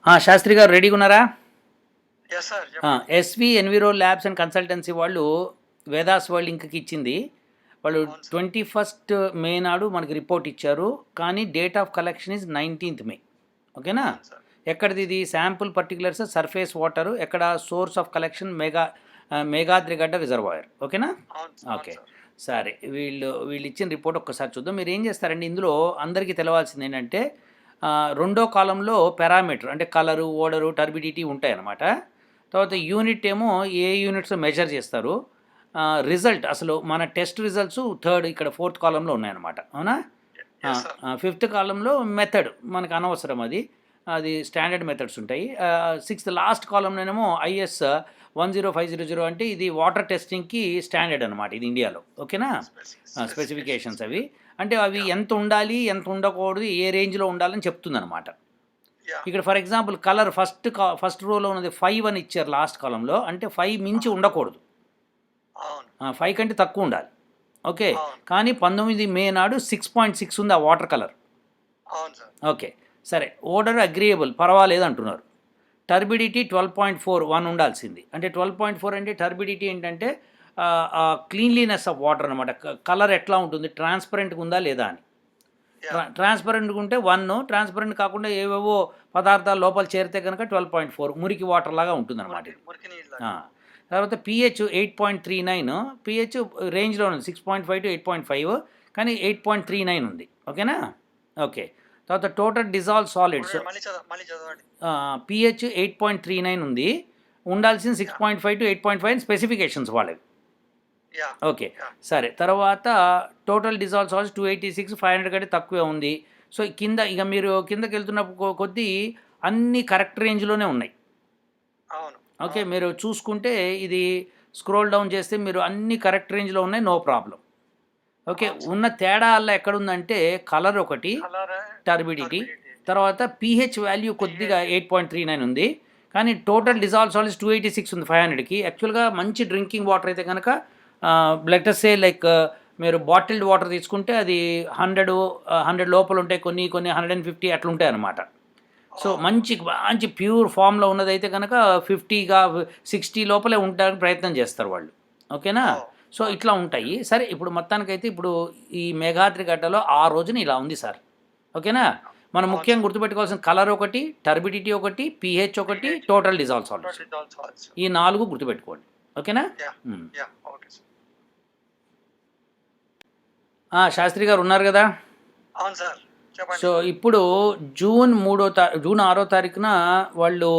శాస్త్రి గారు రెడీగా ఉన్నారా? ఎస్ సార్ చెప్పండి. SV enviro labs and consultancy వాళ్ళు వేదాస్ వరల్డ్ ఇంక్కి ఇచ్చింది. వాళ్ళు అవును సార్. 21 మే నాడు మనకి రిపోర్ట్ ఇచ్చారు. కానీ date of collection is 19th మే. ఓకేనా? అవును సార్. ఎక్కడిది ఇది? శాంపుల్ పర్టికులర్స్ సర్ఫేస్ వాటర్, ఎక్కడ source of collection Meghadrigadda reservoir. ఓకేనా? అవును ఓకే. సార్. సరే, వీళ్ళు ఇచ్చిన రిపోర్ట్ ఒక్కసారి చూద్దాం. మీరు ఏం చేస్తారండి, ఇందులో అందరికీ తెలవాల్సింది ఏంటంటే రెండో కాలంలో పారామీటర్ అంటే కలరు, ఓడరు, టర్బిడిటీ ఉంటాయన్నమాట. తర్వాత యూనిట్ ఏమో ఏ యూనిట్స్ మెజర్ చేస్తారు. రిజల్ట్ అసలు మన టెస్ట్ రిజల్ట్స్ థర్డ్ ఇక్కడ ఫోర్త్ కాలంలో ఉన్నాయన్నమాట. అవునా? Yes sir. ఫిఫ్త్ కాలంలో మెథడ్ మనకు అనవసరం, అది స్టాండర్డ్ మెథడ్స్ ఉంటాయి. సిక్స్త్ లాస్ట్ కాలంలోనేమో ఐఎస్ 10500 అంటే ఇది వాటర్ టెస్టింగ్కి స్టాండర్డ్ అనమాట, ఇది ఇండియాలో. ఓకేనా? స్పెసిఫికేషన్స్ అవి అంటే అవి ఎంత ఉండాలి, ఎంత ఉండకూడదు, ఏ రేంజ్లో ఉండాలని చెప్తుందన్నమాట. ఇక్కడ ఫర్ ఎగ్జాంపుల్ కలర్ ఫస్ట్ రోలో ఉన్నది 5 అని ఇచ్చారు లాస్ట్ కాలంలో, అంటే 5 మించి ఉండకూడదు, 5 కంటే తక్కువ ఉండాలి. ఓకే. కానీ 19 మే నాడు 6.6 ఉంది ఆ వాటర్ కలర్. ఓకే, సరే. ఓడర్ అగ్రియబుల్, పర్వాలేదు అంటున్నారు. టర్బిడిటీ 12.4, 1 ఉండాల్సింది. అంటే 12.4 అంటే టర్బిడిటీ ఏంటంటే క్లీన్లీనెస్ ఆఫ్ వాటర్ అనమాట. కలర్ ఎట్లా ఉంటుంది, ట్రాన్స్పరెంట్గా ఉందా లేదా అని. ట్రాన్స్పరెంట్గా ఉంటే 1, ట్రాన్స్పరెంట్ కాకుండా ఏవేవో పదార్థాలు లోపల చేరితే కనుక 12.4, మురికి వాటర్ లాగా ఉంటుంది అనమాట. తర్వాత పిహెచ్ 8.39, పిహెచ్ రేంజ్లో ఉంది 6.5 to 8.5, కానీ 8.39 ఉంది. ఓకేనా? ఓకే. తర్వాత టోటల్ డిజాల్వ్ సాలిడ్స్ పిహెచ్ 8.39 ఉంది, ఉండాల్సిన 6.5 to 8.5 స్పెసిఫికేషన్స్ వాళ్ళవి. ఓకే, సరే. తర్వాత టోటల్ డిజాల్వ్ సాలిడ్స్ 286, 500 కంటే తక్కువే ఉంది. సో కింద ఇక మీరు కిందకి వెళ్తున్నప్పుడు కొద్దీ అన్నీ కరెక్ట్ రేంజ్లోనే ఉన్నాయి. ఓకే, మీరు చూసుకుంటే ఇది స్క్రోల్ డౌన్ చేస్తే మీరు అన్ని కరెక్ట్ రేంజ్లో ఉన్నాయి, నో ప్రాబ్లం. ఓకే, ఉన్న తేడా అలా ఎక్కడుందంటే కలర్ ఒకటి, టర్బిడిటీ, తర్వాత పిహెచ్ వాల్యూ కొద్దిగా 8.39 ఉంది, కానీ టోటల్ డిజాల్వ్ సాలిడ్స్ 286 ఉంది 500కి. యాక్చువల్గా మంచి డ్రింకింగ్ వాటర్ అయితే కనుక లెటస్ సే లైక్ మీరు బాటిల్డ్ వాటర్ తీసుకుంటే అది 100 లోపల ఉంటాయి, కొన్ని 150 అట్లా ఉంటాయి అన్నమాట. సో మంచి ప్యూర్ ఫామ్లో ఉన్నదైతే కనుక 50గా 60 లోపలే ఉండడానికి ప్రయత్నం చేస్తారు వాళ్ళు. ఓకేనా? సో ఇట్లా ఉంటాయి. సరే, ఇప్పుడు మొత్తానికైతే ఇప్పుడు ఈ మేఘాద్రిగడ్డలో ఆ రోజున ఇలా ఉంది సార్. ఓకేనా? మనం ముఖ్యంగా గుర్తుపెట్టుకోవాల్సిన కలర్ ఒకటి, టర్బిడిటీ ఒకటి, పిహెచ్ ఒకటి, టోటల్ డిజాల్వ్ సాలిడ్స్, ఈ 4 గుర్తుపెట్టుకోండి. ఓకేనా? శాస్త్రి గారు ఉన్నారు కదా? సో ఇప్పుడు జూన్ 6వ తారీఖున వాళ్ళు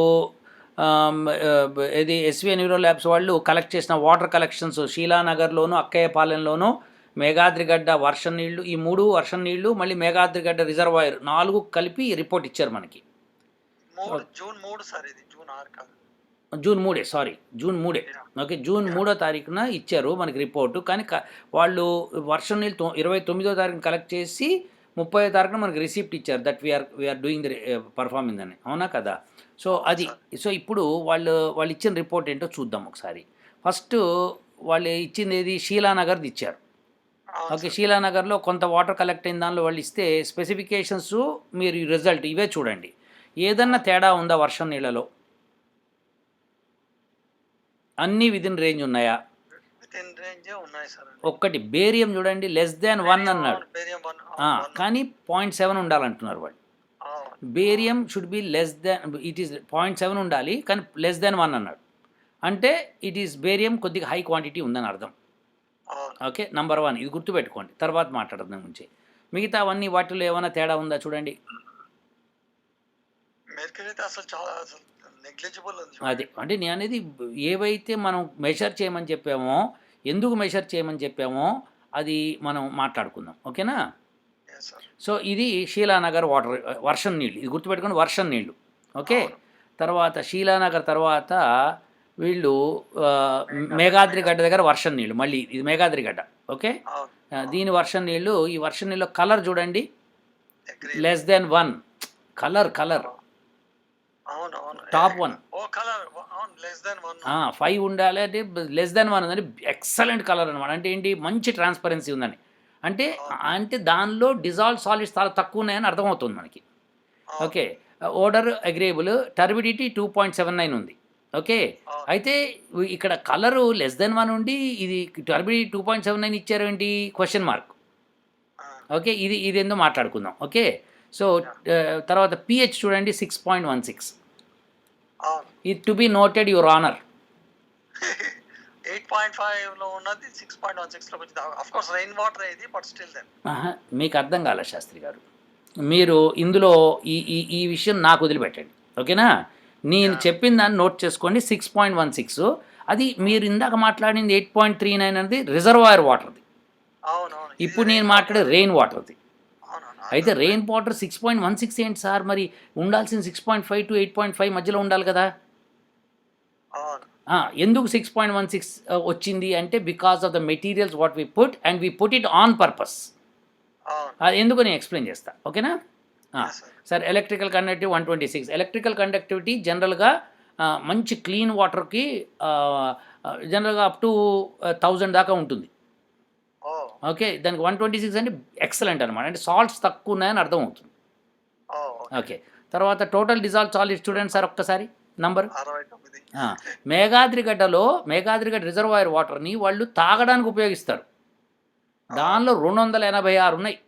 ఇది ఎస్వి ఎన్విరో ల్యాబ్స్ వాళ్ళు కలెక్ట్ చేసిన వాటర్ కలెక్షన్స్ శీలానగర్లోను, అక్కయ్యపాలెంలోను, మేఘాద్రిగడ్డ వర్షం నీళ్లు, ఈ 3 వర్షం నీళ్లు, మళ్ళీ మేఘాద్రిగడ్డ రిజర్వాయర్ 4 కలిపి రిపోర్ట్ ఇచ్చారు మనకి. June 3 sorry, June 3. Okay, June 3వ తారీఖున ఇచ్చారు మనకి రిపోర్టు. కానీ వాళ్ళు వర్షం నీళ్ళు 29వ తారీఖున కలెక్ట్ చేసి 30వ తారీఖున మనకి రిసిప్ట్ ఇచ్చారు, that we are doing the performing అని. అవునా కదా? సో అది. సో ఇప్పుడు వాళ్ళు ఇచ్చిన రిపోర్ట్ ఏంటో చూద్దాం ఒకసారి. ఫస్ట్ వాళ్ళు ఇచ్చింది ఏది, శీలానగర్ది ఇచ్చారు. ఓకే, శీలానగర్లో కొంత వాటర్ కలెక్ట్ అయిన దానిలో వాళ్ళు ఇస్తే స్పెసిఫికేషన్స్ మీరు ఈ రిజల్ట్ ఇవే చూడండి. ఏదన్నా తేడా ఉందా వర్షం నీళ్ళలో? అన్నీ విదిన్ రేంజ్ ఉన్నాయా? ఒక్కటి బేరియం చూడండి, <1 అన్నాడు, కానీ 0.7 ఉండాలంటున్నారు వాళ్ళు. Barium should be it is 0.7 ఉండాలి, కానీ <1 అన్నాడు. అంటే ఇట్ ఈస్ బేరియం కొద్దిగా హై క్వాంటిటీ ఉందని అర్థం. ఓకే, నంబర్ 1 ఇది గుర్తుపెట్టుకోండి, తర్వాత మాట్లాడదాం గురించి. మిగతా అవన్నీ వాటిలో ఏమైనా తేడా ఉందా చూడండి. అది అంటే నేను అనేది ఏవైతే మనం మెషర్ చేయమని చెప్పామో, ఎందుకు మెషర్ చేయమని చెప్పామో అది మనం మాట్లాడుకుందాం. ఓకేనా? సో ఇది శీలానగర్ వాటర్ వర్షం నీళ్ళు, ఇది గుర్తుపెట్టుకుని వర్షం నీళ్ళు. ఓకే, తర్వాత శీలానగర్ తర్వాత వీళ్ళు మేఘాద్రిగడ్డ దగ్గర వర్షం నీళ్ళు, మళ్ళీ ఇది మేఘాద్రిగడ్డ. ఓకే, దీని వర్షం నీళ్ళు, ఈ వర్షం నీళ్ళు కలర్ చూడండి, <1 కలర్ టాప్ 1 5 ఉండాలి, అంటే <1 ఉందని ఎక్సలెంట్ కలర్ అనమాట. అంటే ఏంటి, మంచి ట్రాన్స్పరెన్సీ ఉందని, అంటే దానిలో డిజాల్వ్ సాలిడ్స్ చాలా తక్కువ ఉన్నాయని అర్థమవుతుంది మనకి. ఓకే, ఓడర్ అగ్రేబుల్, టర్బిడిటీ 2.79 ఉంది. ఓకే, అవును. అయితే ఇక్కడ కలరు లెస్ దెన్ 1 ఉండి ఇది టర్బిడిటీ 2.79 ఇచ్చారు ఏంటి క్వశ్చన్ మార్క్. ఆ, ఓకే, ఇది ఏందో మాట్లాడుకుందాం. ఓకే, సో తర్వాత పిహెచ్ చూడండి 6.16. అవును. ఇది to be noted your honour. 8.5 లో ఉన్నది 6.16 లోకి వచ్చింది. అఫ్ కోర్స్ రెయిన్ వాటర్ ఇది, బట్ స్టిల్ దెన్. మీకు అర్థం కాలే శాస్త్రి గారు, మీరు ఇందులో ఈ విషయం నాకు వదిలిపెట్టండి. ఓకేనా, నేను Yeah. చెప్పిన దాన్ని నోట్ చేసుకోండి. 6.16 అది మీరు ఇందాక మాట్లాడింది 8.39 అనేది రిజర్వాయర్ వాటర్ది. అవునవును. ఇప్పుడు నేను మాట్లాడే రెయిన్ వాటర్ది. అవునవును. అయితే రెయిన్ వాటర్ 6.16 ఏంటి సార్, మరి ఉండాల్సిన 6.5 to 8.5 మధ్యలో ఉండాలి కదా. అవును. ఎందుకు 6.16 వచ్చింది అంటే because of the materials what we put and we put it on purpose. అవును. అది ఎందుకు నేను ఎక్స్ప్లెయిన్ చేస్తా. ఓకేనా. Yes, sir. Sir electrical conductivity 126. Electrical conductivity జనరల్గా మంచి క్లీన్ వాటర్కి జనరల్గా అప్ టు 1000 దాకా ఉంటుంది. ఓ, ఓకే, దానికి 126 అంటే ఎక్సలెంట్ అనమాట, అంటే సాల్ట్స్ తక్కువ ఉన్నాయని అర్థం అవుతుంది. ఓ, ఓకే, తర్వాత టోటల్ డిజాల్వ్ సాలిడ్ చూడండి సార్ ఒక్కసారి నంబర్. 69. మేఘాద్రిగడ్డ రిజర్వాయర్ వాటర్ని వాళ్ళు తాగడానికి ఉపయోగిస్తారు. దానిలో 286 ఉన్నాయి.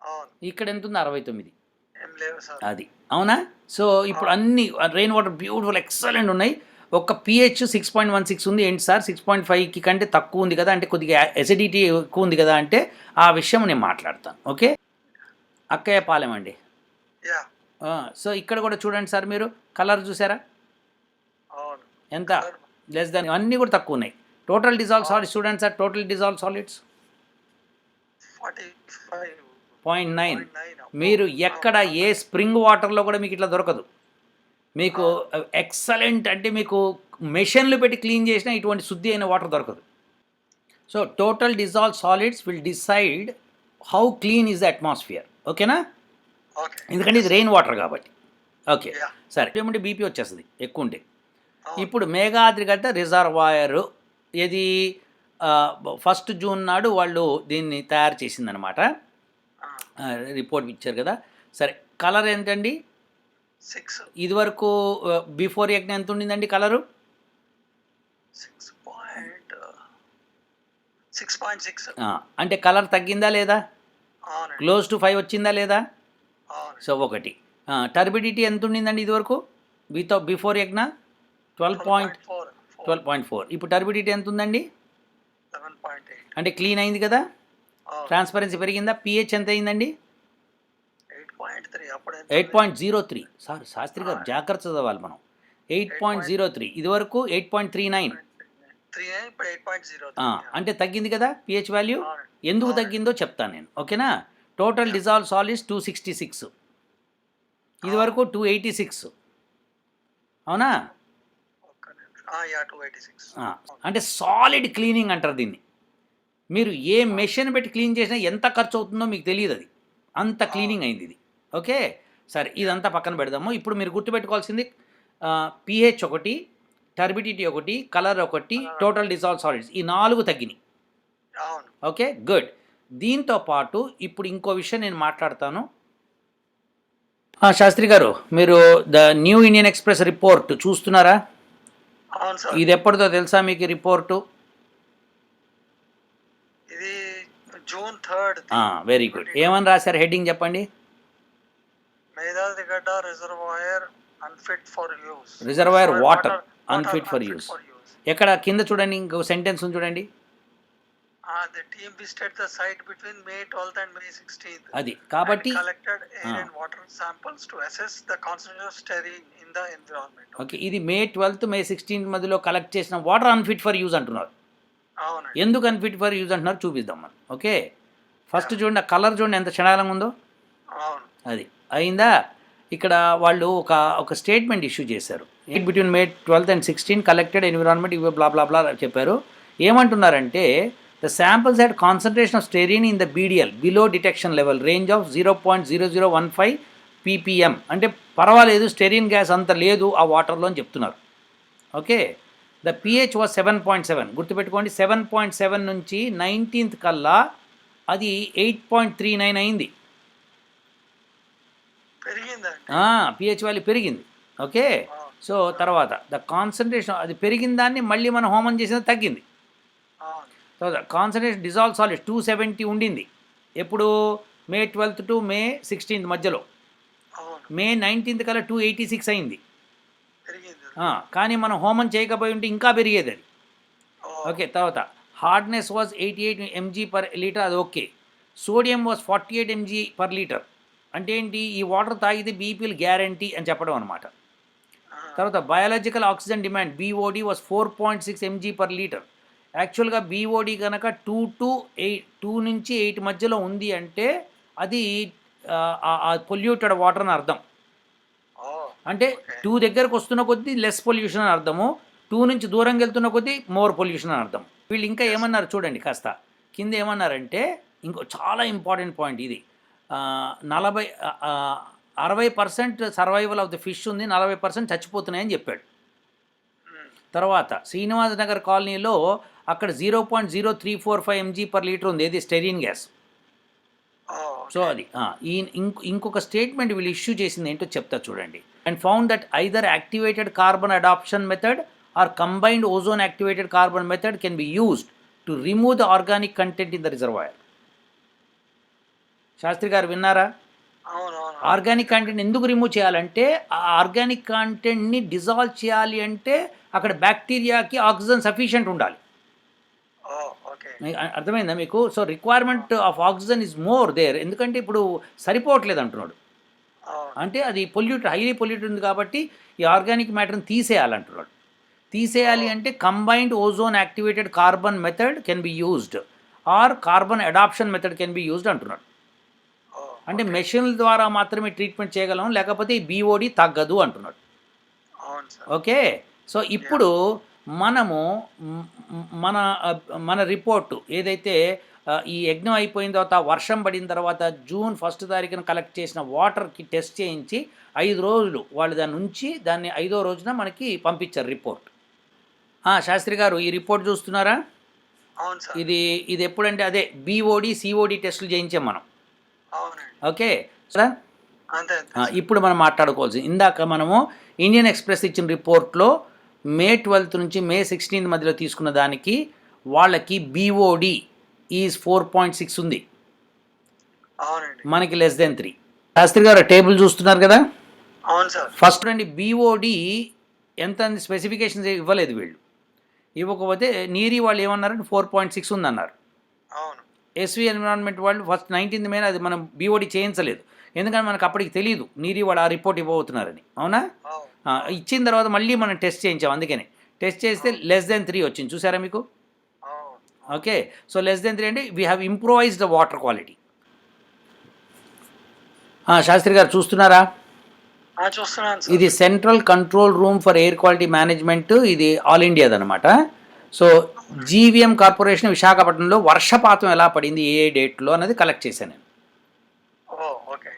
అవును. ఇక్కడ ఎంత ఉంది, 69. ఏం లేవు సార్. అది అవునా. సో ఇప్పుడు అన్ని రెయిన్ వాటర్ బ్యూటిఫుల్ ఎక్సలెంట్ ఉన్నాయి. ఒక పిహెచ్ 6.16 ఉంది. ఏంటి సార్ 6.5కి కంటే తక్కువ ఉంది కదా, అంటే కొద్దిగా ఎసిడిటీ ఎక్కువ ఉంది కదా అంటే ఆ విషయం నేను మాట్లాడతాను. ఓకే, అక్కయ్య పాలెం అండి. యా. సో ఇక్కడ కూడా చూడండి సార్, మీరు కలర్ చూసారా అవును. ఎంత లెస్ దాన్, అన్నీ కూడా తక్కువ ఉన్నాయి. టోటల్ డిజాల్వ్ సాలిడ్స్ చూడండి సార్, టోటల్ డిజాల్వ్ సాలిడ్స్ 0.9. 45.9. మీరు ఎక్కడ ఏ స్ప్రింగ్ వాటర్లో కూడా మీకు ఇట్లా దొరకదు. మీకు ఎక్సలెంట్ అంటే మీకు మెషిన్లు పెట్టి క్లీన్ చేసినా ఇటువంటి శుద్ధి అయిన వాటర్ దొరకదు. So total dissolve solids will decide how clean is the atmosphere. ఓకేనా, ఓకే. ఎందుకంటే ఇది రెయిన్ వాటర్ కాబట్టి. Okay, Yeah. సరే, ఏమంటే బీపీ వచ్చేస్తుంది ఎక్కువ ఉంటే. అవును. ఇప్పుడు మేఘాద్రిగడ్డ రిజర్వాయర్ ఇది ఫస్ట్ జూన్ నాడు వాళ్ళు దీన్ని తయారు చేసిందనమాట. ఆ, రిపోర్ట్ ఇచ్చారు కదా. సరే, కలర్ ఏంటండి 6. ఇదివరకు బిఫోర్ యజ్ఞ ఎంత ఉండిందండి కలరు? 6.6. అంటే కలర్ తగ్గిందా లేదా, అవునండి. క్లోజ్ టు 5 వచ్చిందా లేదా? అవునండి. సో ఒకటి. టర్బిడిటీ ఎంత ఉండిందండి ఇదివరకు బిఫోర్ యజ్ఞ? 12.4. 12.4. ఇప్పుడు టర్బిడిటీ ఎంత ఉందండి? 11.8. అంటే క్లీన్ అయింది కదా, అవును. ట్రాన్స్పరెన్సీ పెరిగిందా? పిహెచ్ ఎంత అయిందండి? 8.3. అప్పుడు ఎంత? 8.03. సార్ శాస్త్రి గారు జాగ్రత్త చదవాలి మనం. 8.03. ఇదివరకు 8.39. 3 ఇప్పుడు 8.0. అంటే తగ్గింది కదా పిహెచ్ వాల్యూ. అవునండి. ఎందుకు అవునండి. తగ్గిందో చెప్తాను నేను. ఓకేనా. Total dissolve solids 266. ఇదివరకు 286. అవునా. ఒక్క నిమిషం. యా, 286. అంటే సాలిడ్ క్లీనింగ్ అంటారు దీన్ని. మీరు ఏ మెషిన్ పెట్టి క్లీన్ చేసినా ఎంత ఖర్చు అవుతుందో మీకు తెలియదు, అది అంత క్లీనింగ్ అయింది ఇది. ఓకే, సరే, ఇదంతా పక్కన పెడదాము. ఇప్పుడు మీరు గుర్తుపెట్టుకోవాల్సింది పిహెచ్ ఒకటి, టర్బిడిటీ ఒకటి, కలర్ ఒకటి, టోటల్ డిజాల్వ్ సాలిడ్స్, ఈ 4 తగ్గినాయి. అవును. Okay, good. దీంతో పాటు ఇప్పుడు ఇంకో విషయం నేను మాట్లాడతాను. శాస్త్రి గారు, మీరు the new Indian express report చూస్తున్నారా? అవును సార్. ఇది ఎప్పటిదో తెలుసా మీకు రిపోర్టు? ఇది June 3rd. Very good. ఏమని రాశారు హెడ్డింగ్ చెప్పండి. Meghadrigadda reservoir unfit for use. Reservoir water unfit for use. ఎక్కడ కింద చూడండి, ఇంకో సెంటెన్స్ ఉంది చూడండి. The team visited the site between May 12th and May 16th. అది కాబట్టి and collected air and water samples to assess the concentration of stearine in the environment. Okay, ఇది మే 12th మే 16th మధ్యలో కలెక్ట్ చేసిన water unfit for use అంటున్నారు. అవునండి. ఎందుకు unfit for use అంటున్నారు చూపిద్దాం మనం. ఓకే, ఫస్ట్ చూడండి, ఆ కలర్ చూడండి ఎంత చండాలంగా ఉందో. అవును. అది అయిందా. ఇక్కడ వాళ్ళు ఒక స్టేట్మెంట్ ఇష్యూ చేశారు. Between May 12th and 16th collected environment ఇవి బ్లా బ్లా బ్లా చెప్పారు. ఏమంటున్నారంటే the samples had concentration of styrene in the BDL below detection level range of 0.0015 ppm. అంటే పర్వాలేదు, స్టెరీన్ గ్యాస్ అంత లేదు ఆ వాటర్లో అని చెప్తున్నారు. Okay, the pH was 7.7. గుర్తుపెట్టుకోండి, 7.7 నుంచి 19th కల్లా అది 8.39 అయింది. పెరిగిందండి. పిహెచ్ వాల్యూ పెరిగింది. ఓకే. ఆ! సో తర్వాత ద కాన్సంట్రేషన్ అది పెరిగిన దాన్ని మళ్ళీ మనం హోమం చేసినా తగ్గింది. అవును. తర్వాత కాన్సంట్రేషన్ డిజాల్వ్ సాలిడ్ 270 ఉండింది. ఎప్పుడు మే 12th టు మే 16th మధ్యలో. అవును. మే 19th కల్లా 286 అయింది. పెరిగింది. కానీ మనం హోమం చేయకపోయి ఉంటే ఇంకా పెరిగేది అది. ఓహ్! ఓకే. తర్వాత hardness was 88 mg per litre, అది okay. Sodium was 48 mg per litre. అంటే ఏంటి, ఈ వాటర్ తాగితే బీపీలు గ్యారంటీ అని చెప్పడం అనమాట. ఆ! తర్వాత biological oxygen demand BOD was 4.6 MG per litre. యాక్చువల్గా బీఓడి కనుక 2 నుంచి 8 మధ్యలో ఉంది అంటే అది పొల్యూటెడ్ వాటర్ అని అర్థం. ఓహ్! అంటే ఓకే. 2 దగ్గరకు వస్తున్న కొద్దీ లెస్ పొల్యూషన్ అని అర్థము, 2 నుంచి దూరంగా వెళ్తున్న కొద్దీ మోర్ పొల్యూషన్ అని అర్థం. వీళ్ళు ఇంకా ఏమన్నారు చూడండి కాస్త కింద ఏమన్నారంటే, ఇంకో చాలా ఇంపార్టెంట్ పాయింట్ ఇది. 60% సర్వైవల్ ఆఫ్ ద ఫిష్ ఉంది, 40% చచ్చిపోతున్నాయని చెప్పాడు. హ్మ్. తర్వాత శ్రీనివాస నగర్ కాలనీలో అక్కడ 0.0345 ఎంజీ పర్ లీటర్ ఉంది, ఏది styrene gas. Oh! So okay. అది ఇంకొక స్టేట్మెంట్ వీళ్ళు ఇష్యూ చేసింది ఏంటో చెప్తా చూడండి. And found that either activated carbon adsorption method or combined ozone activated carbon method can be used to remove the organic content in the reservoir. Shastri గారు విన్నారా? అవునవును. ఆర్గానిక్ కంటెంట్ ఎందుకు రిమూవ్ చేయాలంటే, ఆ ఆర్గానిక్ కంటెంట్ని డిజాల్వ్ చేయాలి అంటే అక్కడ బ్యాక్టీరియాకి ఆక్సిజన్ సఫిషియెంట్ ఉండాలి. ఓహ్! ఓకే. అర్థమైందా మీకు? So requirement of oxygen is more there. ఎందుకంటే ఇప్పుడు సరిపోవట్లేదు అంటున్నాడు. అవును. అంటే అది హైలీ పొల్యూటెడ్ ఉంది కాబట్టి ఈ ఆర్గానిక్ మ్యాటర్ని తీసేయాలంటున్నాడు. తీసేయాలి అంటే combined ozone activated carbon method can be used or carbon adsorption method can be used అంటున్నాడు. ఓహ్! అంటే ఓకే. మెషిన్ల ద్వారా మాత్రమే ట్రీట్మెంట్ చేయగలం, లేకపోతే ఈ బీఓడి తగ్గదు అంటున్నాడు. అవును సార్. ఓకే. సో ఇప్పుడు మనము మ్, మ్, మన మన రిపోర్టు ఏదైతే ఈ యజ్ఞం అయిపోయిన తర్వాత వర్షం పడిన తర్వాత జూన్ 1 తారీఖున కలెక్ట్ చేసిన వాటర్కి టెస్ట్ చేయించి 5 రోజులు వాళ్ళు దాన్ని ఉంచి దాన్ని 5వ రోజున మనకి పంపించారు రిపోర్ట్. శాస్త్రి గారు ఈ రిపోర్ట్ చూస్తున్నారా? అవును సార్. ఇది ఎప్పుడంటే అదే బీఓడి సిఓడి టెస్టులు చేయించాం మనం. అవునండి. Okay sir. అంతే అంతే సార్. ఇప్పుడు మనం మాట్లాడుకోవాల్సింది, ఇందాక మనము ఇండియన్ ఎక్స్ప్రెస్ ఇచ్చిన రిపోర్ట్లో మే 12 నుంచి మే 16 మధ్యలో తీసుకున్న దానికి వాళ్ళకి బీఓడి ఈజ్ 4.6 ఉంది, అవునండి. మనకి <3. శాస్త్రి గారు టేబుల్ చూస్తున్నారు కదా. అవును సార్. ఫస్ట్ అండి బీఓడి ఎంత స్పెసిఫికేషన్స్ ఇవ్వలేదు వీళ్ళు. ఇవ్వకపోతే నీరి వాళ్ళు ఏమన్నారంటే 4.6 ఉందన్నారు. అవును. ఎస్వి ఎన్విరాన్మెంట్ వాళ్ళు ఫస్ట్ 19th మే అది మనం బీఓడి చేయించలేదు, ఎందుకంటే మనకు అప్పటికి తెలియదు నీరి వాళ్ళు ఆ రిపోర్ట్ ఇవ్వబోతున్నారని. అవునా? అవును. ఇచ్చిన తర్వాత మళ్ళీ మనం టెస్ట్ చేయించాం, అందుకనే టెస్ట్ చేస్తే <3 వచ్చింది, చూసారా మీకు? అవును. ఓకే. సో <3 అంటే we have improvised the water quality. Shastri గారు చూస్తున్నారా? చూస్తున్నాను సార్. ఇది central control room for air quality management, ఇది ఆల్ ఇండియాది అనమాట. సో జీవీఎం కార్పొరేషన్ విశాఖపట్నంలో వర్షపాతం ఎలా పడింది ఏ డేట్లో అన్నది కలెక్ట్ చేశాను నేను. ఓహ్! ఓకే.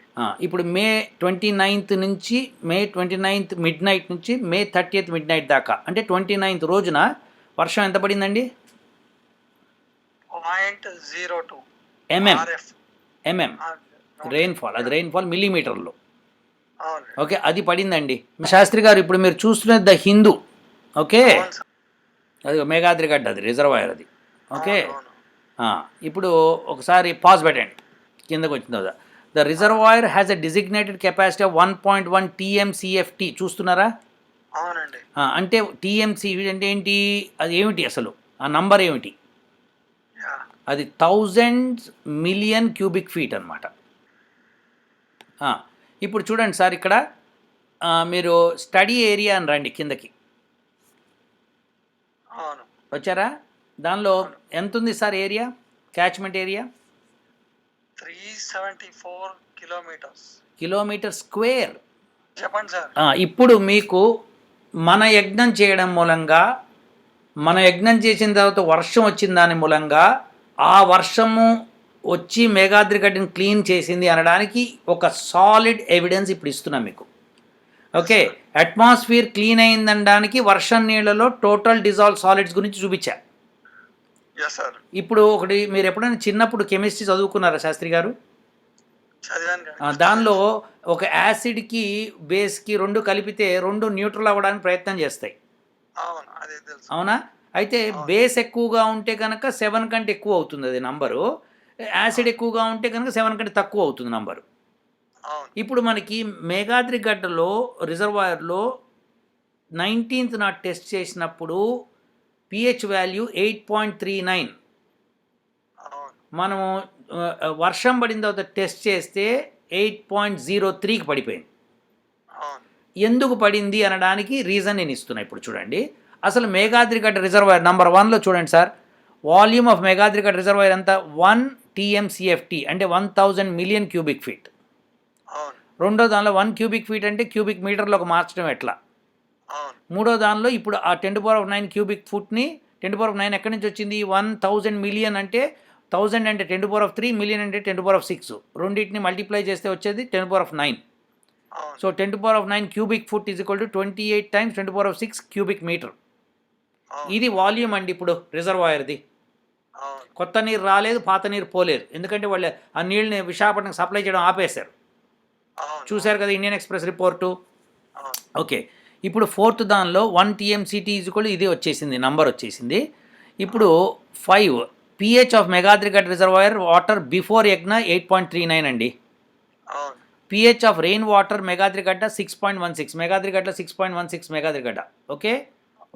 ఇప్పుడు మే 29th నుంచి మే 29th మిడ్ నైట్ నుంచి మే 30th మిడ్ నైట్ దాకా, అంటే 29th రోజున వర్షం ఎంత పడిందండి? 0.02 ఎంఎం. RF. ఎంఎం రెయిన్ఫాల్, అది రెయిన్ఫాల్ మిల్లీమీటర్లో. అవును. ఓకే, అది పడిందండి. శాస్త్రి గారు ఇప్పుడు మీరు చూస్తున్నది ద హిందూ. ఓకే, అవును సార్. అది మేఘాద్రి గడ్డ, అది రిజర్వాయర్ అది. ఓకే. అవును. ఇప్పుడు ఒకసారి పాజ్ పెట్టండి, కిందకు వచ్చిన తర్వాత the reservoir has a designated capacity of 1.1 TMCFT. చూస్తున్నారా? అవునండి. అంటే టీఎంసీ అంటే ఏంటి, అది ఏమిటి అసలు, ఆ నంబర్ ఏమిటి? యాహ్! అది 1000 మిలియన్ క్యూబిక్ ఫీట్ అనమాట. ఇప్పుడు చూడండి సార్, ఇక్కడ మీరు స్టడీ ఏరియా అని రండి కిందకి. అవును. వచ్చారా? దానిలో ఎంత ఉంది sir area, catchment area? 374 kilometres. Kilometre square. చెప్పండి సార్. ఇప్పుడు మీకు మన యజ్ఞం చేయడం మూలంగా, మన యజ్ఞం చేసిన తర్వాత వర్షం వచ్చిన దాని మూలంగా, ఆ వర్షము వచ్చి మేఘాద్రి గడ్డని క్లీన్ చేసింది అనడానికి ఒక సాలిడ్ ఎవిడెన్స్ ఇప్పుడు ఇస్తున్నాం మీకు. ఓకే, అట్మాస్ఫియర్ క్లీన్ అయిందనడానికి వర్షం నీళ్ళలో టోటల్ డిజాల్వ్ సాలిడ్స్ గురించి చూపించా. Yes sir. ఇప్పుడు ఒకటి, మీరు ఎప్పుడైనా చిన్నప్పుడు కెమిస్ట్రీ చదువుకున్నారా శాస్త్రి గారు? చదివాను కానీ దానిలో ఒక యాసిడ్కి బేస్కి రెండు కలిపితే రెండు న్యూట్రల్ అవ్వడానికి ప్రయత్నం చేస్తాయి. అవును, అదే తెలుసు. అవునా? అయితే అవును. బేస్ ఎక్కువగా ఉంటే కనుక 7 కంటే ఎక్కువ అవుతుంది అది నంబరు. యాసిడ్ ఎక్కువగా ఉంటే కనుక 7 కంటే తక్కువ అవుతుంది నంబరు. అవును. ఇప్పుడు మనకి మేఘాద్రి గడ్డలో రిజర్వాయర్‌లో 19థ్ నాడు టెస్ట్ చేసినప్పుడు పీహెచ్ వాల్యూ 8.39. అవును. మనము వర్షం పడిన తర్వాత టెస్ట్ చేస్తే 8.03కి పడిపోయింది. అవును. ఎందుకు పడింది అనడానికి రీజన్ నేను ఇస్తున్నా ఇప్పుడు చూడండి. అసలు మేఘాద్రిగడ్డ రిజర్వాయర్ నంబర్ 1లో చూడండి sir. Volume of Meghadrigadda reservoir ఎంత 1 టీఎంసీఎఫ్టీ అంటే 1000 మిలియన్ క్యూబిక్ ఫీట్. అవును. రెండో దానిలో 1 క్యూబిక్ ఫీట్ అంటే క్యూబిక్ మీటర్లోకి మార్చడం ఎట్లా. అవును. మూడో దానిలో ఇప్పుడు ఆ 10⁹ క్యూబిక్ ఫుట్ని 10⁹ ఎక్కడి నుంచి వచ్చింది 1000 మిలియన్ అంటే 1000 అంటే 10⁻3 మిలియన్ అంటే 10⁻6 రెండింటిని మల్టిప్లై చేస్తే వచ్చేది 10⁹. అవును. So 10⁹ cubic foot is equal to 28 times 10⁶ cubic metre. అవును. ఇది వాల్యూమ్ అండి ఇప్పుడు రిజర్వాయర్ది. అవును. కొత్త నీరు రాలేదు, పాత నీరు పోలేదు. ఎందుకంటే వాళ్ళు ఆ నీళ్ళని విశాఖపట్నంకి సప్లై చేయడం ఆపేశారు. అవును. చూశారు కదా ఇండియన్ ఎక్స్‌ప్రెస్ రిపోర్టు. అవును. ఓకే. ఇప్పుడు ఫోర్త్ దానిలో 1 టీఎంసీటీ ఈజ్ ఈక్వల్ ఇది వచ్చేసింది, నంబర్ వచ్చేసింది. ఇప్పుడు 5 pH of Meghadrigad reservoir water before yajna 8.39 అండి. అవును. PH of rain water Meghadrigadda 6.16, Meghadrigadda 6.16 Meghadrigadda. Okay.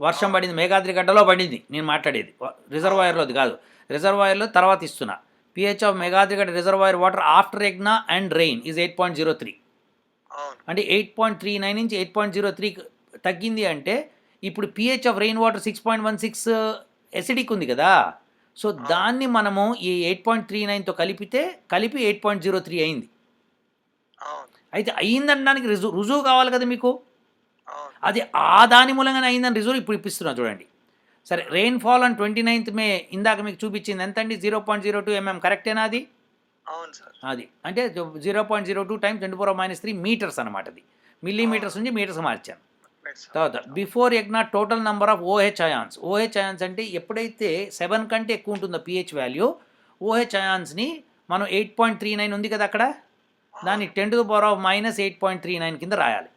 వర్షం పడింది మేఘాద్రిగడ్డలో పడింది నేను మాట్లాడేది, రిజర్వాయర్లోది కాదు. రిజర్వాయర్లో తర్వాత ఇస్తున్నా. PH of Meghadrigadda reservoir water after yajna and rain is 8.03. అవును. అంటే 8.39 నుంచి 8.03 తగ్గింది అంటే ఇప్పుడు pH of rain water 6.16 acidic ఉంది కదా. సో దాన్ని మనము ఈ 8.39తో కలిపి 8.03 అయింది. అవును. అయితే అయిందనడానికి రుజువు కావాలి కదా మీకు. అవును. అది ఆ దాని మూలంగానే అయిందని రుజువు ఇప్పుడు ఇప్పిస్తున్నా చూడండి. సరే రెయిన్‌ఫాల్ ఆన్ 29th మే ఇందాక మీకు చూపించింది ఎంతండి 0.02 mm కరెక్టేనా అది? అవును సార్. అది అంటే 0.02 టైమ్స్ 10⁻³ మీటర్స్ అనమాట. అది మిల్లీమీటర్స్ నుంచి మీటర్స్ మార్చాను. తర్వాత బిఫోర్ యజ్ఞ total number of OH ions. OH ions అంటే ఎప్పుడైతే 7 కంటే ఎక్కువ ఉంటుందో పీహెచ్ వాల్యూ, ఓహెచ్ అయాన్స్ని మనం 8.39 ఉంది కదా అక్కడ, దాన్ని 10⁻−8.39 కింద రాయాలి.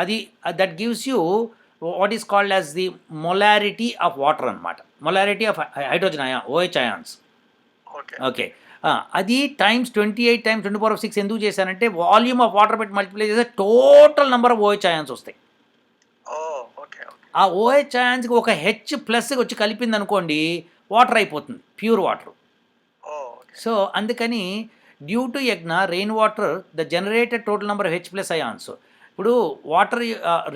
అది that gives you what is called as the molarity of water అనమాట. Molarity of hydrogen OH ions. Okay. అది టైమ్స్ 28 టైమ్స్ 10⁻6 ఎందుకు చేశానంటే వాల్యూమ్ ఆఫ్ వాటర్ పెట్టి మల్టిప్లై చేస్తే total number of OH ions వస్తాయి. ఆ ఓహెచ్ అయాన్స్కి ఒక హెచ్ ప్లస్ వచ్చి కలిపింది అనుకోండి వాటర్ అయిపోతుంది, ప్యూర్ వాటర్. సో అందుకని డ్యూ టు యజ్ఞ rain water the generated total number of H plus ions. ఇప్పుడు వాటర్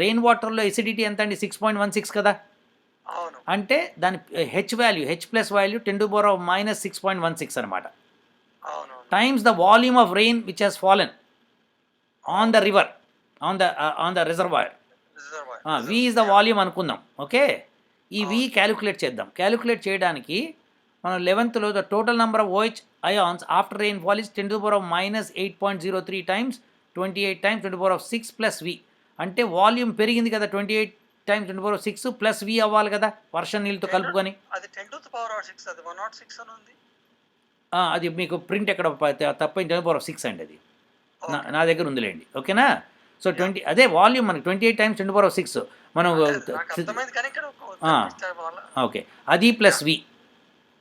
రెయిన్ వాటర్లో ఎసిడిటీ ఎంత అండి 6.16 కదా. అవును. అంటే దాని H value H plus value 10⁻−6.16 అనమాట. అవును. Times the volume of rain which has fallen on the river on the reservoir. V is the volume అనుకుందాం. ఓకే. ఈ వి క్యాలిక్యులేట్ చేద్దాం. క్యాలిక్యులేట్ చేయడానికి మనం 11thలో the total number of OH ions after rain fall is 10⁻−8.03 times 28 times 10⁻6 plus వి. అంటే volume పెరిగింది కదా 28 times 10⁻6 plus వి అవ్వాలి కదా వర్షం నీళ్ళతో కలుపుకొని. అది 10⁻6 అది 106 అని ఉంది. అది మీకు ప్రింట్ ఎక్కడ తప్ప 10⁻6 అండి అది. నా దగ్గర ఉందిలేండి. ఓకేనా. సో 20 అదే వాల్యూమ్ మనకి 28 టైమ్స్ 10⁻6 మనం ఓకే అది ప్లస్ వి.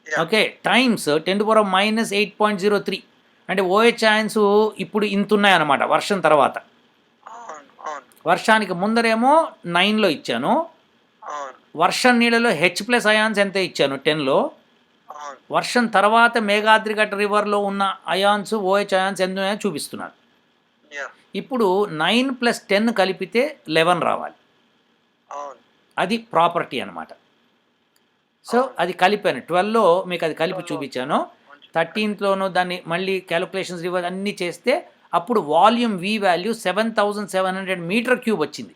ఓకే టైమ్స్ 10⁻−8.03 అంటే ఓహెచ్ అయాన్స్ ఇప్పుడు ఇంత ఉన్నాయన్నమాట వర్షం తర్వాత. వర్షానికి ముందరేమో 9లో ఇచ్చాను, వర్షం నీళ్ళలో హెచ్ ప్లస్ అయాన్స్ ఎంత ఇచ్చాను 10లో, వర్షం తర్వాత మేఘాద్రిగడ్డ రివర్లో ఉన్న అయాన్స్ ఓహెచ్ అయాన్స్ ఎంత ఉన్నాయో చూపిస్తున్నాను. ఇప్పుడు 9 + 10 కలిపితే 11 రావాలి. అది ప్రాపర్టీ అనమాట. సో అది కలిపాను 12లో మీకు అది కలిపి చూపించాను. 13thలోనూ దాన్ని మళ్ళీ క్యాలిక్యులేషన్స్ రివర్స్ అన్నీ చేస్తే అప్పుడు volume V value 7700 metre cube వచ్చింది.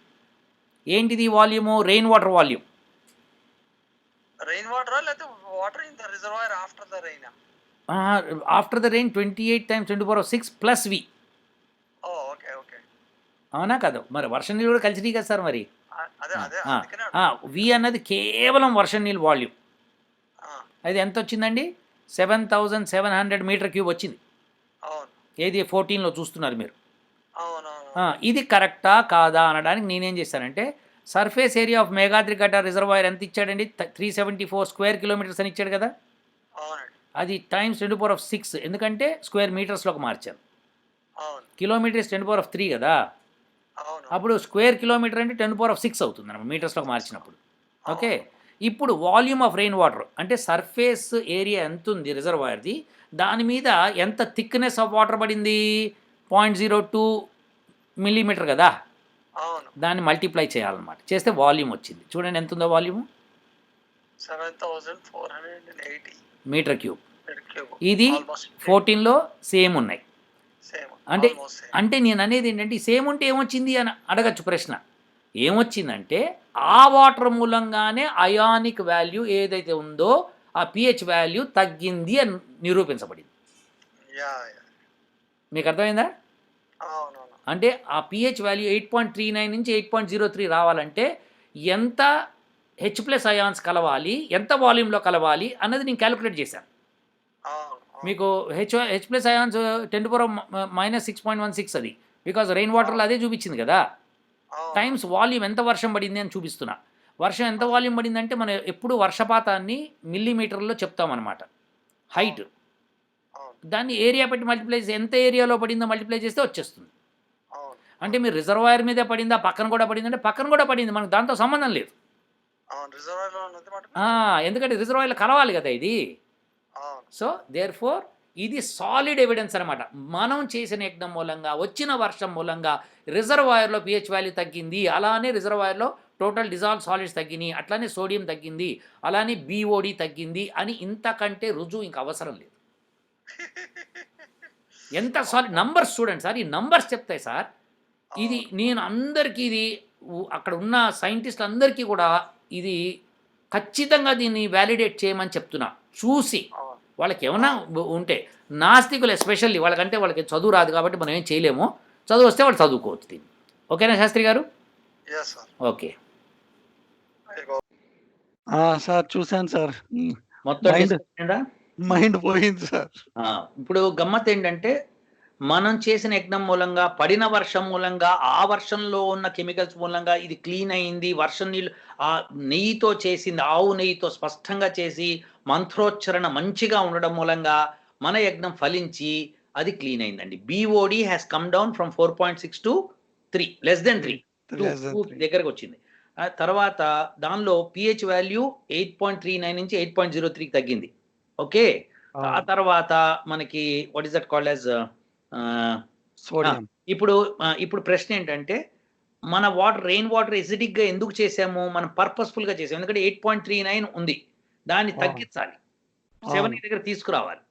ఏంటిది volume? Rain water volume. After the rain 28 times 10⁻6 plus V. అవునా కదా. మరి వర్షం నీళ్ళు కూడా కలిసినాయి కదా సార్. మరి వి అన్నది కేవలం వర్షం నీళ్ళు వాల్యూమ్. అది ఎంత వచ్చిందండి 7700 మీటర్ క్యూబ్ వచ్చింది. ఏది 14లో చూస్తున్నారు మీరు. అవునవును. ఇది కరెక్టా కాదా అనడానికి నేనేం చేశానంటే సర్ఫేస్ ఏరియా ఆఫ్ మేఘాద్రిఘట్ట రిజర్వాయర్ ఎంత ఇచ్చాడండి? 374 స్క్వేర్ కిలోమీటర్స్ అని ఇచ్చాడు కదా. అవునండి. అది టైమ్స్ 10⁶ ఎందుకంటే స్క్వేర్ మీటర్స్లోకి మార్చాను. అవును. కిలోమీటర్ ఇస్ 10⁻³ కదా. అవును. అప్పుడు స్క్వేర్ కిలోమీటర్ అంటే 10⁶ అవుతుంది అన్నమాట మీటర్స్లోకి మార్చినప్పుడు. ఓకే. అవును. ఇప్పుడు వాల్యూమ్ ఆఫ్ రెయిన్ వాటర్ అంటే సర్ఫేస్ ఏరియా ఎంత ఉంది రిజర్వాయర్ది, దాని మీద ఎంత థిక్నెస్ ఆఫ్ వాటర్ పడింది? 0.02 మిల్లీమీటర్ కదా. అవును. దాన్ని మల్టిప్లై చేయాలన్నమాట. చేస్తే వాల్యూమ్ వచ్చింది. చూడండి ఎంత ఉందో volume 7480 metre cube. Metre cube. ఇది ఆల్మోస్ట్ 14లో సేమ్ ఉన్నాయి. సేమ్. అంటే ఆల్మోస్ట్ సేమ్. అంటే నేను అనేది ఏంటంటే సేమ్ ఉంటే ఏమొచ్చింది అని అడగచ్చు ప్రశ్న. ఏమొచ్చిందంటే ఆ వాటర్ మూలంగానే అయానిక్ వాల్యూ ఏదైతే ఉందో ఆ pH వాల్యూ తగ్గింది అని నిరూపించబడింది. యాహ్! మీకు అర్థమైందా? అవునవును. అంటే ఆ pH వాల్యూ 8.39 నుంచి 8.03 రావాలంటే ఎంత H+ అయాన్స్ కలవాలి, ఎంత వాల్యూమ్‌లో కలవాలి అన్నది నేను క్యాలిక్యులేట్ చేశాను. అవును. మీకు H+ అయాన్స్ 10⁻−6.16 అది. బికాజ్ రెయిన్ వాటర్‌లో అదే చూపించింది కదా. అవును. టైమ్స్ వాల్యూమ్ ఎంత వర్షం పడింది అని చూపిస్తున్నా. వర్షం ఎంత వాల్యూమ్ పడిందంటే మనం ఎప్పుడు వర్షపాతాన్ని మిల్లీమీటర్‌లో చెప్తామన్నమాట. హైట్. అవును. దాన్ని ఏరియా పెట్టి మల్టిప్లై చేసి ఎంత ఏరియాలో పడిందో మల్టిప్లై చేస్తే వచ్చేస్తుంది. అవును. అంటే మీరు రిజర్వాయర్ మీదే పడిందా, పక్కన కూడా పడిందంటే పక్కన కూడా పడింది. మనకు దాంతో సంబంధం లేదు. అవును. రిజర్వాయర్‌లో ఉన్నది మాట ఎందుకంటే రిజర్వాయర్‌లో కలవాలి కదా ఇది. అవును. సో దేర్‌ఫోర్ ఇది సాలిడ్ ఎవిడెన్స్ అనమాట. మనం చేసిన యజ్ఞం మూలంగా, వచ్చిన వర్షం మూలంగా రిజర్వాయర్‌లో pH వాల్యూ తగ్గింది. అలానే రిజర్వాయర్‌లో టోటల్ డిజాల్వ్డ్ సాలిడ్స్ తగ్గినియి. అట్లానే సోడియం తగ్గింది. అలానే BOD తగ్గింది అని ఇంతకంటే రుజువు ఇంక అవసరం లేదు. ఎంత సాలిడ్ నంబర్స్ చూడండి సార్. ఈ నంబర్స్ చెప్తాయి సార్. ఇది నేను అందరికీ ఇది అక్కడ ఉన్న సైంటిస్ట్ అందరికీ కూడా ఇది ఖచ్చితంగా దీన్ని వాలిడేట్ చేయమని చెప్తున్నా. చూసి అవును. వాళ్ళకేమన్నా ఉంటే నాస్తికులు ఎస్పెషల్లీ వాళ్ళకి చదువు రాదు కాబట్టి మనం ఏం చేయలేము. చదువు వస్తే వాళ్ళు చదువుకోవచ్చు దీన్ని. ఓకేనా శాస్త్రి గారు? Yes sir. ఓకే. సార్ చూసాను సార్. మొత్తం మైండ్ డిస్కషన్ అయిందా? మైండ్ పోయింది సార్. ఇప్పుడు గమ్మత్ ఏంటంటే మనం చేసిన యజ్ఞం మూలంగా, పడిన వర్షం మూలంగా, ఆ వర్షంలో ఉన్న కెమికల్స్ మూలంగా ఇది క్లీన్ అయింది. వర్షం నీళ్ళు ఆ నెయ్యితో చేసింది, ఆవు నెయ్యితో స్పష్టంగా చేసి మంత్రోచ్చరణ మంచిగా ఉండడం మూలంగా మన యజ్ఞం ఫలించి అది క్లీన్ అయిందండి. BOD has come down from 4.6 to 3, less than 3, 2 దగ్గరకు వచ్చింది. తర్వాత దానిలో pH వాల్యూ 8.39 నుంచి 8.03 తగ్గింది. ఓకే. ఆ తర్వాత మనకి what is that called as sodium. ఇప్పుడు ప్రశ్న ఏంటంటే మన రెయిన్ వాటర్ ఎసిడిక్గా ఎందుకు చేసాము? మనం పర్పస్ఫుల్గా చేసాము. ఎందుకంటే 8.39 ఉంది. దాన్ని తగ్గించాలి. 7 దగ్గర తీసుకురావాలి.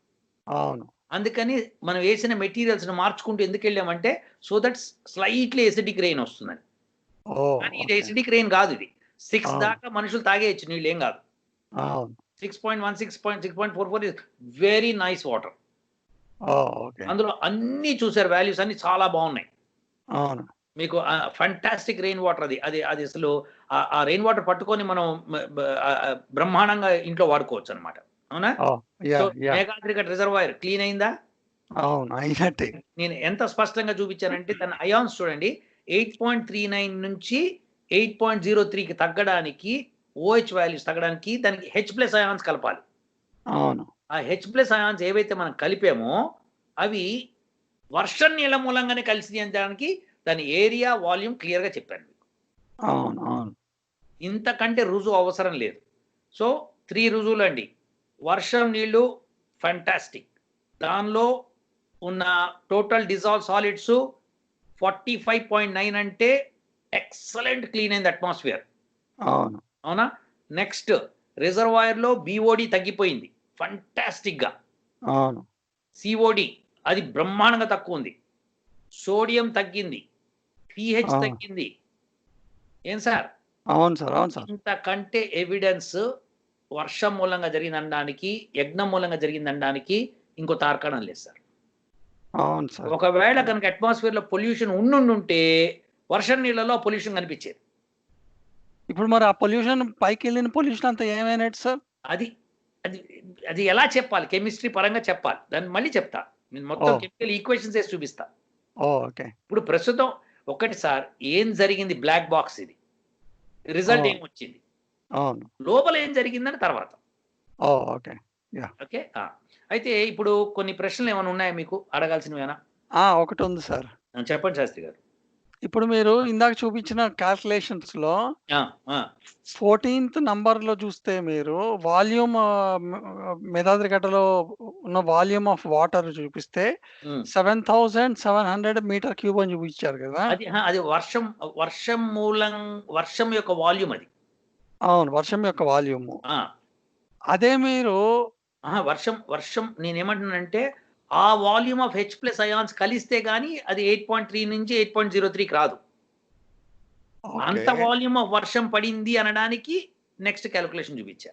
అవును. అందుకని మనం వేసిన మెటీరియల్స్ని మార్చుకుంటూ ఎందుకు వెళ్ళామంటే so that slightly acidic rain వస్తుందని. కానీ ఇది ఎసిడిక్ రెయిన్ కాదు. ఇది 6 దాకా మనుషులు తాగేయచ్చు నీళ్ళు, ఏం కాదు. 6.16, 6.44 ఇస్ వెరీ నైస్ వాటర్. అందులో అన్ని చూసారు, వాల్యూస్ అన్ని చాలా బాగున్నాయి. అవును. మీకు ఫంటాస్టిక్ రెయిన్ వాటర్ అది. అది అసలు ఆ రెయిన్ వాటర్ పట్టుకొని మనం బ్రహ్మాండంగా ఇంట్లో వాడుకోవచ్చు అనమాట. అవునా? మేఘాద్రిఘట్ రిజర్వాయర్ క్లీన్ అయిందా? అవును, అయినట్టే. నేను ఎంత స్పష్టంగా చూపించానంటే తన అయాన్స్ చూడండి. 8.39 నుంచి 8.03కి తగ్గడానికి, OH వాల్యూస్ తగ్గడానికి దానికి H+ అయాన్స్ కలపాలి. అవును. ఆ H+ అయాన్స్ ఏవైతే మనం కలిపామో అవి వర్షం నీళ్ళ మూలంగానే కలిసి అనడానికి దాని ఏరియా, వాల్యూమ్ క్లియర్గా చెప్పాను. అవును. అవును. ఇంతకంటే రుజువు అవసరం లేదు. సో 3 రుజువులు అండి. వర్షం నీళ్ళు ఫంటాస్టిక్. దానిలో ఉన్న టోటల్ డిజాల్వ్ సాలిడ్స్ 45.9 అంటే ఎక్సలెంట్ క్లీన్ అయింది అట్మాస్ఫియర్. అవును. అవునా? నెక్స్ట్ రిజర్వాయర్లో BOD తగ్గిపోయింది ఫంటాస్టిక్గా. అవును. COD అది బ్రహ్మాండంగా తక్కువ ఉంది. సోడియం తగ్గింది, pH తగ్గింది. ఏం సార్? అవును సార్. అవును సార్. ఇంతకంటే ఎవిడెన్స్ వర్షం మూలంగా జరిగిందనడానికి, యజ్ఞం మూలంగా జరిగిందనడానికి ఇంకో తార్కాణం లేదు సార్. అవును సార్. ఒకవేళ కనుక అట్మాస్ఫియర్లో పొల్యూషన్ ఉండుంటే వర్షం నీళ్ళలో పొల్యూషన్ కనిపించేది. ఇప్పుడు మరి ఆ పొల్యూషన్ పైకి వెళ్ళిన పొల్యూషన్ అంతా ఏమైనట్టు సార్? అది అది అది ఎలా చెప్పాలి? కెమిస్ట్రీ పరంగా చెప్పాలి. దాన్ని మళ్ళీ చెప్తా. నేను మొత్తం ఓ. కెమికల్ ఈక్వేషన్స్ వేసి చూపిస్తా. ఓకే. ఇప్పుడు ప్రస్తుతం ఒకటి సార్ ఏం జరిగింది, బ్లాక్ బాక్స్ ఇది, రిజల్ట్ ఓ. ఏమొచ్చింది, అవును. లోపల ఏం జరిగిందని తర్వాత. ఓకే. ఓకే. అయితే ఇప్పుడు కొన్ని ప్రశ్నలు ఏమైనా ఉన్నాయా మీకు అడగాల్సినవేనా? ఒకటుంది సార్. చెప్పండి శాస్త్రి గారు. ఇప్పుడు మీరు ఇందాక చూపించిన క్యాల్కులేషన్స్‌లో ఆ! ఆ! 14థ్ నంబర్‌లో చూస్తే మీరు వాల్యూమ్ మేధాద్రి గడ్డలో ఉన్న వాల్యూమ్ ఆఫ్ వాటర్ చూపిస్తే హ్మ్. 7,700 మీటర్ క్యూబ్ అని చూపించారు కదా! అది వర్షం యొక్క వాల్యూమ్ అది. అవును. వర్షం యొక్క వాల్యూము. ఆ! అదే మీరు వర్షం నేనేమంటున్నానంటే, ఆ వాల్యూమ్ ఆఫ్ H+ అయాన్స్ కలిస్తే గాని అది 8.3 నుంచి 8.03కి రాదు. ఓకే. అంత వాల్యూమ్ ఆఫ్ వర్షం పడింది అనడానికి నెక్స్ట్ కాలిక్యులేషన్ చూపించా.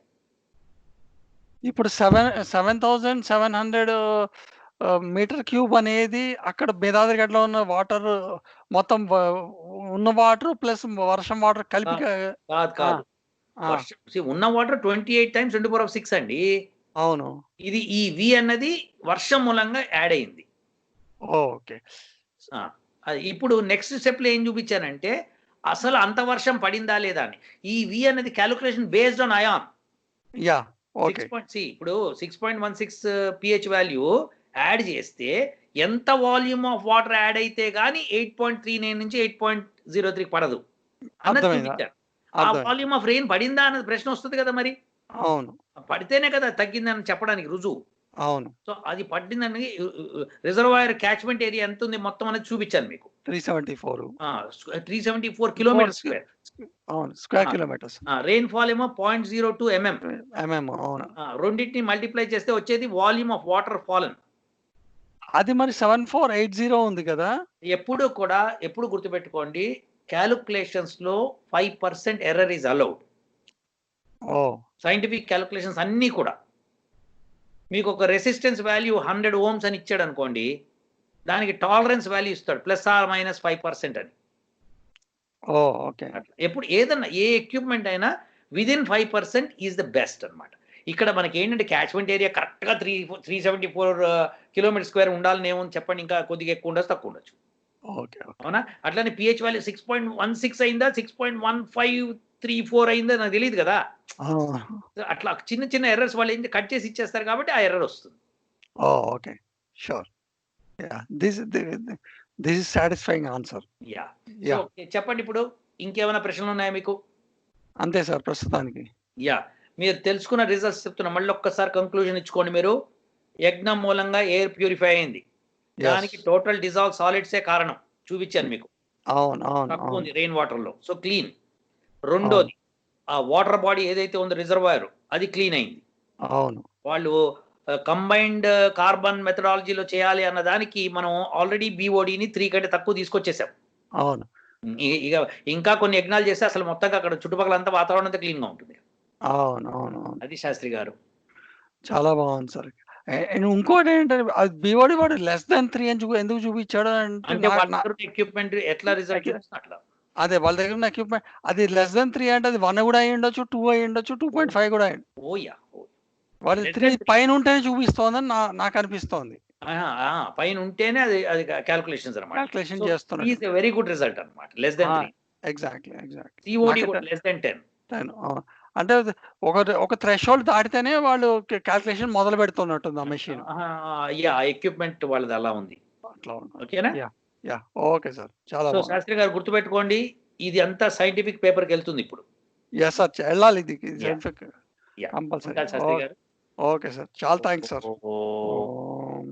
ఇప్పుడు 7,700 మీటర్ క్యూబ్ అనేది అక్కడ మేధాద్రి గడ్డలో ఉన్న వాటర్ మొత్తం ఉన్న వాటర్ ప్లస్ వర్షం వాటర్ కలిపి కాదు. ఆ! కాదు. ఆ! ఉన్న వాటర్ 28 టైమ్స్ 10⁶ అండి. అవును. ఈ V అన్నది వర్షం మూలంగా యాడ్ అయింది. ఓకే. ఆ! ఇప్పుడు నెక్స్ట్ స్టెప్‌లో ఏం చూపించానంటే, అసలు అంత వర్షం పడిందా లేదా అని. ఈ V అనేది calculation based on ion. Yeah! Okay. ఇప్పుడు 6.16 పీహెచ్ వాల్యూ యాడ్ చేస్తే ఎంత వాల్యూమ్ ఆఫ్ వాటర్ యాడ్ అయితే గాని 8.39 నుంచి 8.03కి పడదు అన్నది అర్థమైంది. చూపించాను. ఆ అర్థమైంది. వాల్యూమ్ ఆఫ్ రెయిన్ పడిందా అన్నది ప్రశ్న వస్తది కదా మరి. అవును. పడితేనే కదా తగ్గిందని చెప్పడానికి రుజువు. అవును. సో, అది పడిందని రిజర్వాయర్ క్యాచ్‌మెంట్ ఏరియా ఎంతుంది మొత్తం అనేది చూపించాను మీకు. 374. 374 4 కిలోమీటర్ స్క్వేర్. అవును. స్క్వేర్ ఆ! కిలోమీటర్స్. రెయిన్‌ఫాల్ ఏమో 0.02 ఎంఎం. అవును. రెండిటిని మల్టిప్లై చేస్తే వచ్చేది వాల్యూమ్ ఆఫ్ వాటర్ ఫాలెన్. అది మరి 7480 ఉంది కదా! ఎప్పుడు గుర్తుపెట్టుకోండి, కాలిక్యులేషన్స్‌లో 5% error is allowed. Oh! Scientific calculations అన్నీ కూడా. మీకు ఒక రెసిస్టెన్స్ వాల్యూ 100 ఓమ్స్ అని ఇచ్చాడనుకోండి, దానికి టాలరెన్స్ వాల్యూ ఇస్తాడు. +/- 5% అని. ఓకే. అట్లా. ఎప్పుడు ఏదన్నా ఏ ఎక్విప్‌మెంట్ అయినా వితిన్ 5% ఈస్ ద బెస్ట్ అన్నమాట. ఇక్కడ మనకేంటంటే క్యాచ్‌మెంట్ ఏరియా కరెక్ట్‌గా 374 కిలోమీటర్ స్క్వేర్ ఉండాలని ఏముంది చెప్పండి. ఇంకా కొద్దిగా ఎక్కువ ఉండొచ్చు, తక్కువ ఉండొచ్చు. ఓకే. అవునా? అట్లనే పీహెచ్ వాల్యూ 6.16 అయిందా? 6.1534 అయిందా? నాకు తెలీదు గదా! ఆ! అట్లా చిన్న చిన్న ఎర్రర్స్ వాళ్ళు ఏంటి కట్ చేసి ఇచ్చేస్తారు కాబట్టి ఆ ఎర్రర్ వస్తుంది. Okay. Sure. Yeah! This is satisfying answer. Yeah! So, yeah! చెప్పండి ఇప్పుడు ఇంకేమైనా ప్రశ్నలున్నాయా మీకు? అంతే సార్ ప్రస్తుతానికి. యాహ్! మీరు తెలుసుకున్న రిజల్ట్స్ చెప్తున్నా. మళ్ళొక్కసారి కంక్లూజన్ ఇచ్చుకోండి మీరు. యజ్ఞం మూలంగా ఎయిర్ ప్యూరిఫై అయింది. యెస్. దానికి టోటల్ డిసాల్వ్డ్ సాలిడ్సే కారణం. చూపించాను మీకు. అవును. తక్కువుంది రెయిన్ వాటర్‌లో. So, clean. అవును. రెండోది ఆ వాటర్ బాడీ ఏదైతే ఉందో రిజర్వాయర్ అది క్లీన్ అయింది. అవును. వాళ్ళు కంబైన్డ్ కార్బన్ మెథడాలజీలో చేయాలి అన్న దానికి మనం ఆల్రెడీ బీఓడీని 3 కంటే తక్కువ తీసుకొచ్చేసాం. అవును. ఇగ ఇంకా కొన్ని యజ్ఞాలు చేస్తే అసలు మొత్తంగా అక్కడ చుట్టుపక్కలంతా వాతావరణం అంతా క్లీన్‌గా ఉంటుంది. అవును. అది శాస్త్రి గారు. చాలా బాగుంది సార్. అండ్ ఇంకోటేంటంటే అది బీఓడీ వాడు లెస్ థాన్ 3 అని ఎందుకు చూపించాడు అంటే అంటే నా వాళ్ళ నా దగ్గర ఉన్న ఎక్విప్‌మెంట్ ఎట్లా రిజల్ట్ ఎక్కి చూపిస్తే అట్లా. అదే వాళ్ళ దగ్గర ఉన్న ఎక్విప్‌మెంట్ అది లెస్ థాన్ 3 అంటే అది 1 కూడా అయ్యుండొచ్చు, 2 అయ్యుండొచ్చు, 2.5 కూడా ఓహ్! యాహ్! ఓహ్! వాడు లెస్ 3 థాన్ 3 పైన ఉంటేనే చూపిస్తోందని నాకనిపిస్తోంది. పైన ఉంటేనే అది కాలిక్యులేషన్స్ అన్నమాట. సో, కాలిక్యులేషన్ 3 ఈస్ చేస్తున్నట్టు. ఎ వెరీ గుడ్ రిజల్ట్ అన్నమాట. లెస్ థాన్ ఆ! 3. ఎగ్జాక్ట్‌లీ. సీఓడీ నాకైతే కూడా లెస్ థాన్ 10. 10 అంటే అది ఒక థ్రెషోల్డ్ దాటితేనే వాళ్ళు కాలిక్యులేషన్ మొదలు పెడుతున్నట్టుంది ఆ మెషిన్. యాహ్! ఎక్విప్‌మెంట్ వాళ్ళది అలా ఉంది. అట్లా ఉన్నది. ఓకేనా? యాహ్! Okay sir. చాలా సో, బాగుంది. శాస్త్రి గారు గుర్తుపెట్టుకోండి. ఇది అంతా సైంటిఫిక్ పేపర్‌కెళ్తుంది ఇప్పుడు. Yes sir. ఎళ్ళాలి ఇది యాహ్! Scientific yeah! కంపల్సరీ. ఉంటాను శాస్త్రి గారు. Okay sir. చాలా థాంక్స్ సార్. ఓహ్! ఓం